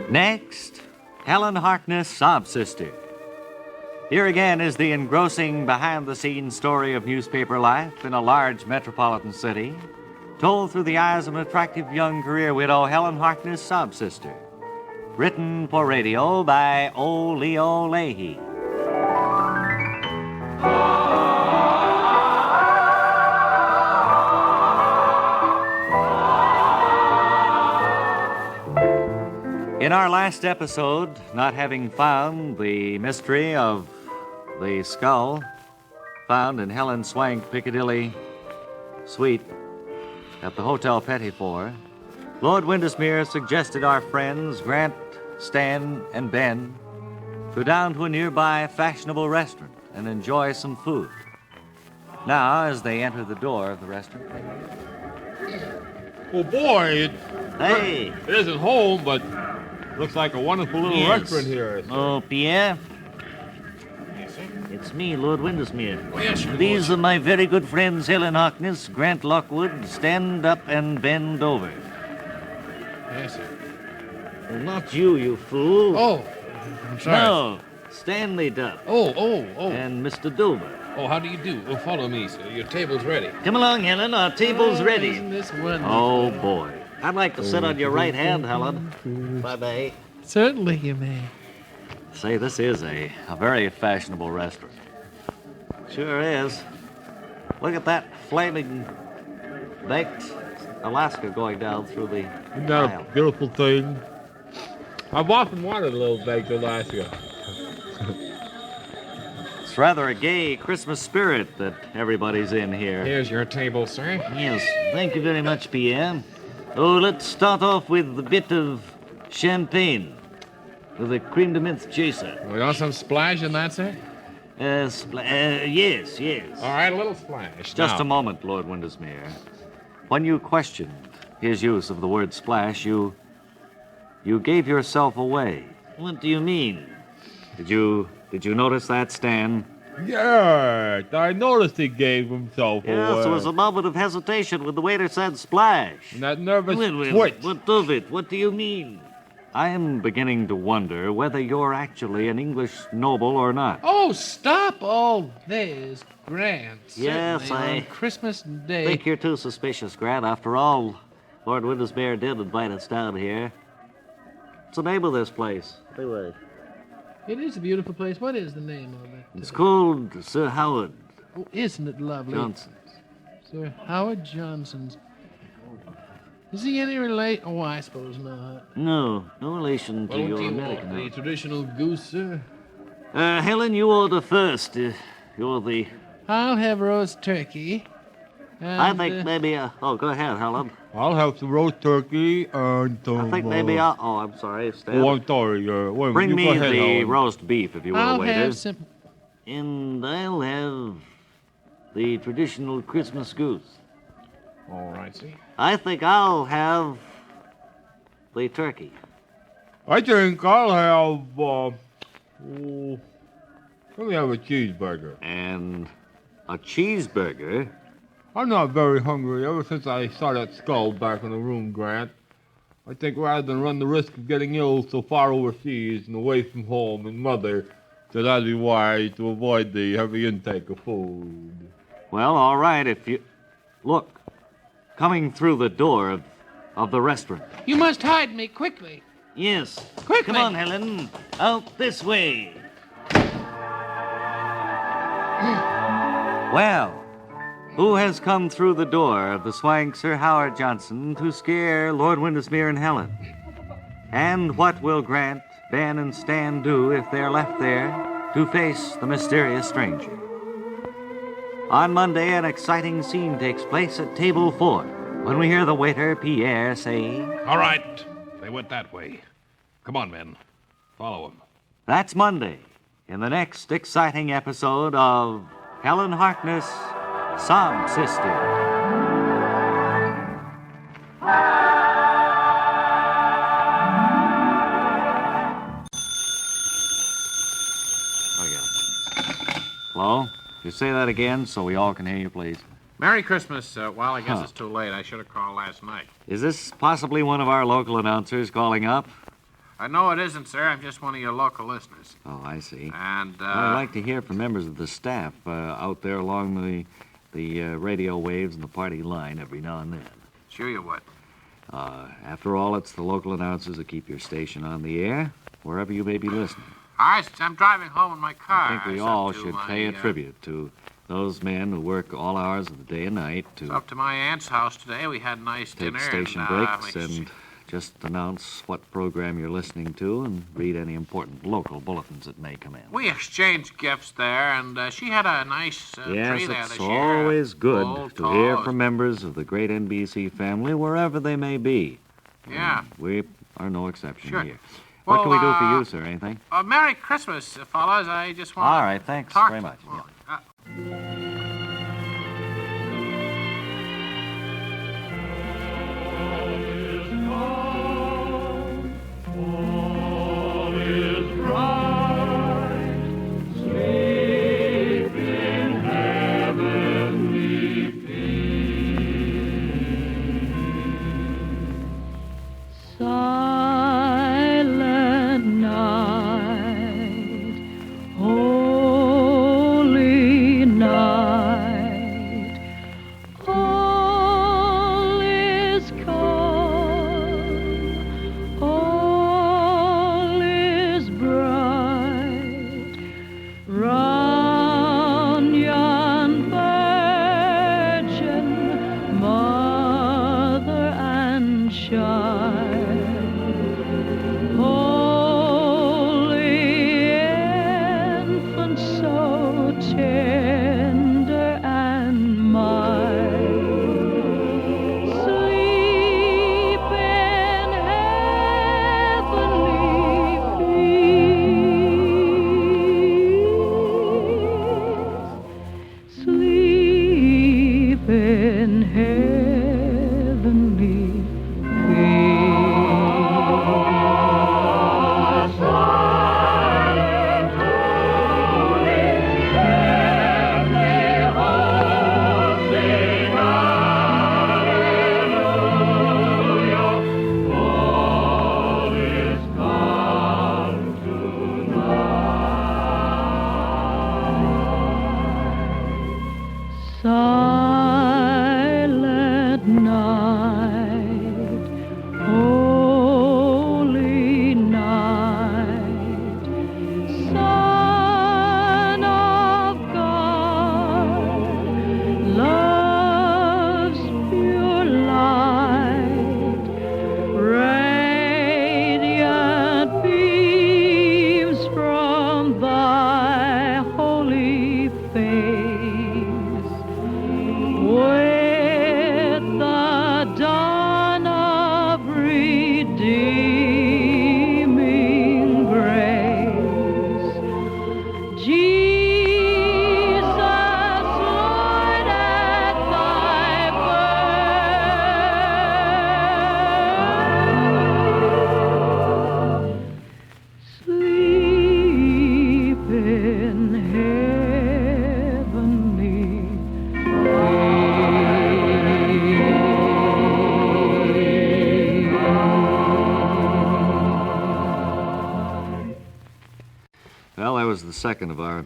Next, Helen Harkness' sob sister. Here again is the engrossing behind-the-scenes story of newspaper life in a large metropolitan city, told through the eyes of an attractive young career widow, Helen Harkness' sob sister. Written for radio by O. Leo Leahy. In our last episode, not having found the mystery of the skull found in Helen Swank Piccadilly suite at the Hotel Petitfort, Lord Windesmere suggested our friends Grant, Stan, and Ben go down to a nearby fashionable restaurant and enjoy some food. Now, as they enter the door of the restaurant... Oh, boy, Hey! it isn't home, but looks like a wonderful little restaurant here. Oh, Pierre? Yes, sir. It's me, Lord Windesmere. Oh, yes, sir. These are my very good friends, Helen Harkness, Grant Lockwood. Stand up and bend over. Yes, sir. Well, not you, you fool. Oh, I'm sorry. No, Stanley Duff Oh. and Mr. Dover. Oh, how do you do? Oh, follow me, sir. Your table's ready. Come along, Helen. Our table's ready. Isn't this wonderful? Oh, boy. I'd like to sit on your right hand, Helen. Bye-bye. Certainly you may. Say, this is a very fashionable restaurant. Sure is. Look at that flaming baked Alaska going down through the Isn't that aisle. a beautiful thing? I've often wanted a little baked Alaska. It's rather a gay Christmas spirit that everybody's in here. Here's your table, sir. Yes, thank you very much, Pierre. Oh, let's start off with a bit of champagne with a creme de menthe chaser. We want some splash in that, sir? Yes. All right, a little splash. Just now. a moment, Lord Windesmere. When you questioned his use of the word splash, you gave yourself away. What do you mean? Did you notice that, Stan? Yeah, I noticed he gave himself Yes, away. there was a moment of hesitation when the waiter said splash. And that nervous Wait, twitch. what of it? What do you mean? I am beginning to wonder whether you're actually an English noble or not. Oh, stop all this, Grant. Yes, Certainly I on Christmas Day. I think you're too suspicious, Grant. After all, Lord Windesmere did invite us down here. What's the name of this place, anyway? It is a beautiful place. What is the name of it? It's called Sir Howard Oh, isn't it lovely? Johnson's. Sir Howard Johnson's. Is he any relate? Oh, I suppose not. No relation to What your do you American. want? The traditional goose, sir? Helen, you order first. You're the... I'll have roast turkey. I And, think maybe... oh, go ahead, Helen. I'll have some roast turkey and some... I think maybe I'll... Oh, I'm sorry, Stan. Oh, I'm sorry. Wait, Bring you me go ahead, the Helen. roast beef, if you will, I'll waiter. have some. And I'll have the traditional Christmas goose. All right, see. I think I'll have the turkey. I think I'll have, let me have a cheeseburger. And a cheeseburger. I'm not very hungry ever since I saw that skull back in the room, Grant. I think rather than run the risk of getting ill so far overseas and away from home and mother, that I'd be wise to avoid the heavy intake of food. Well, all right, if you... Look, coming through the door of the restaurant. You must hide me quickly. Yes. Quickly. Come on, Helen. Out this way. Well, who has come through the door of the swank Sir Howard Johnson to scare Lord Windesmere and Helen? And what will Grant, Ben, and Stan do if they're left there to face the mysterious stranger? On Monday, an exciting scene takes place at table 4 when we hear the waiter, Pierre, say... All right. They went that way. Come on, men. Follow them. That's Monday, in the next exciting episode of Helen Harkness, Sob Sister. Oh, yeah. Hello? You say that again so we all can hear you, please. Merry Christmas. Well, I guess Huh. it's too late. I should have called last night. Is this possibly one of our local announcers calling up? I know it isn't, sir. I'm just one of your local listeners. Oh, I see. And, I'd like to hear from members of the staff out there along the radio waves and the party line every now and then. Sure you would. After all, it's the local announcers that keep your station on the air, wherever you may be listening. I'm driving home in my car. I think we all should pay a tribute to those men who work all hours of the day and night to Up to my aunt's house today. We had a nice take dinner. station breaks and just announce what program you're listening to and read any important local bulletins that may come in. We exchanged gifts there, and she had a nice tree Yes, there it's this year. always good Full, to hear tall. from members of the great NBC family, wherever they may be. Yeah. We are no exception Sure. here. What can we do Well, for you, sir? Anything? Merry Christmas, fellas. I just want All to right, thanks talk very to- much. well, Silent night, holy night, all is calm, all is bright, round yon virgin mother and child. Holy infant, so tender and mild, sleep in heavenly peace. Sleep in heavenly Silent night, holy night, Son of God, love's pure light, radiant beams from thy holy face. With the dawn of redeeming grace, Jesus, Lord, at thy birth, sleep in heavenly Well, that was the second of our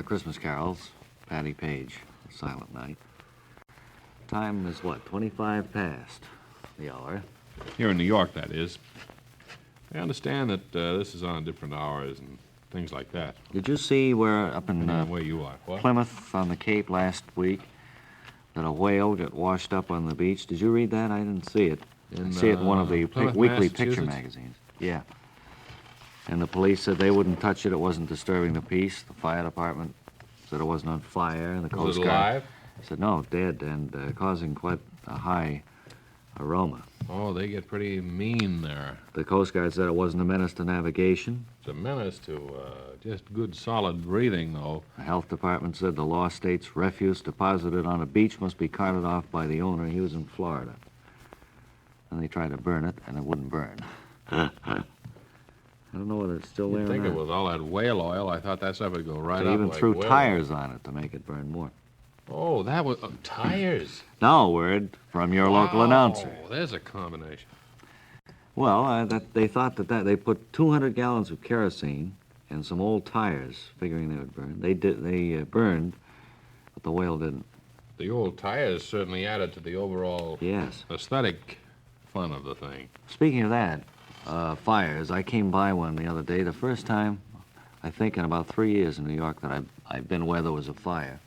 Christmas carols, Patty Page, Silent Night. Time is what, 25 past the hour. Here in New York, that is. I understand that this is on different hours and things like that. Did you see where up in Where you are. What? Plymouth on the Cape last week that a whale got washed up on the beach? Did you read that? I didn't see it. I see it in one of the Plymouth, weekly picture Massachusetts? magazines. Yeah. And the police said they wouldn't touch it. It wasn't disturbing the peace. The fire department said it wasn't on fire. And the Was Coast it Guard alive? said no, dead and causing quite a high aroma. Oh, they get pretty mean there. The Coast Guard said it wasn't a menace to navigation. It's a menace to just good, solid breathing, though. The health department said the law states refuse deposited on a beach must be carted off by the owner. He was in Florida. And they tried to burn it, and it wouldn't burn. I don't know whether it's still there You'd or think not. it was all that whale oil. I thought that stuff would go right They up even like threw whale tires on it to make it burn more. oil. Oh, that was tires. Now a word from your local announcer. Oh, there's a combination. Well, they thought that they put 200 gallons of kerosene and some old tires, figuring they would burn. They burned, but the whale didn't. The old tires certainly added to the overall Yes. aesthetic fun of the thing. Speaking of that, fires, I came by one the other day. The first time, I think, in about 3 years in New York that I've been where there was a fire.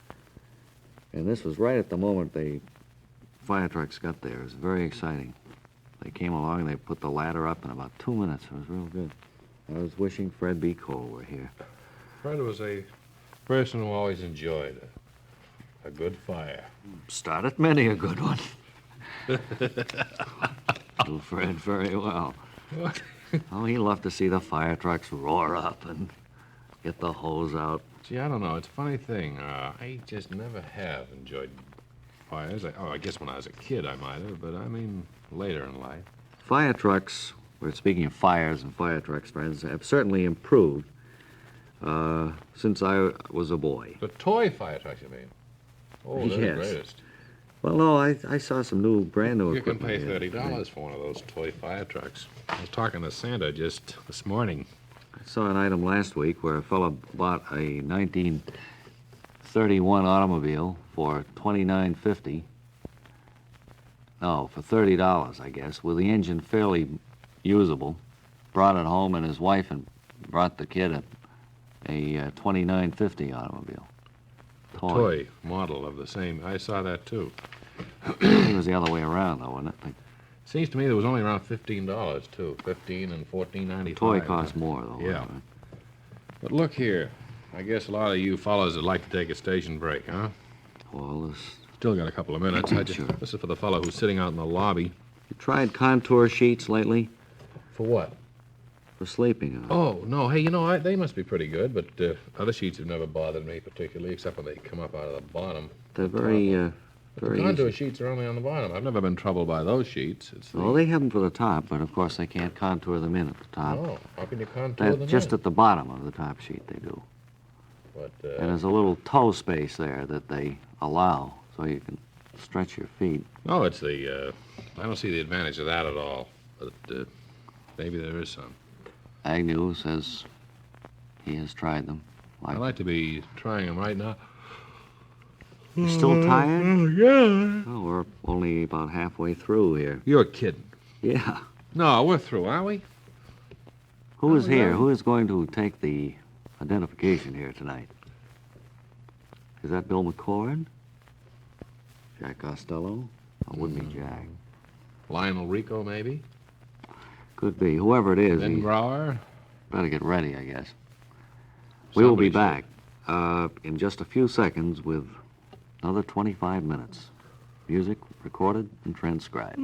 And this was right at the moment the fire trucks got there. It was very exciting. They came along and they put the ladder up in about 2 minutes. It was real good. I was wishing Fred B. Cole were here. Fred was a person who always enjoyed a good fire. Started many a good one. Knew Fred very well. Oh, he loved to see the fire trucks roar up and get the hose out. Gee, I don't know. It's a funny thing. I just never have enjoyed fires. I guess when I was a kid I might have, but I mean later in life. Fire trucks, we're speaking of fires and fire trucks, friends, have certainly improved since I was a boy. The toy fire trucks, you mean? Oh, they're Yes. the greatest. Well, no, I saw some brand new You can equipment. pay here. $30 for one of those toy fire trucks. I was talking to Santa just this morning. I saw an item last week where a fellow bought a 1931 automobile for $29.50. No, for $30, I guess, with the engine fairly usable. Brought it home, and his wife and brought the kid a $29.50 automobile. Toy model of the same. I saw that too. It was the other way around, though, wasn't it? Seems to me there was only around $15 too. $15 and $14.95. The toy cost more, though. Yeah. wasn't it? But look here. I guess a lot of you fellows would like to take a station break, huh? Well, this... Still got a couple of minutes. Sure. This is for the fellow who's sitting out in the lobby. You tried contour sheets lately For what? for sleeping on? Oh, no. Hey, you know, they must be pretty good, but other sheets have never bothered me particularly, except when they come up out of the bottom. They're very, The very contour easy. sheets are only on the bottom. I've never been troubled by those sheets. It's the... Well, they have them for the top, but of course they can't contour them in at the top. Oh, how can you contour them Just in? at the bottom of the top sheet they do. But, And there's a little toe space there that they allow, so you can stretch your feet. no, it's the... I don't see the advantage of that at all. But maybe there is some. Agnew says he has tried them. I'd like to be trying them right now. You still tired? Yeah. Oh, we're only about halfway through here. You're kidding. Yeah. No, we're through, aren't we? Who is Oh, yeah. here? Who is going to take the identification here tonight? Is that Bill McCord? Jack Costello? Or would be Jack? Lionel Rico, maybe? Could be. Whoever it is, Ben he Grauer? better get ready, I guess. We will be Somebody back in just a few seconds with another 25 minutes. Music recorded and transcribed.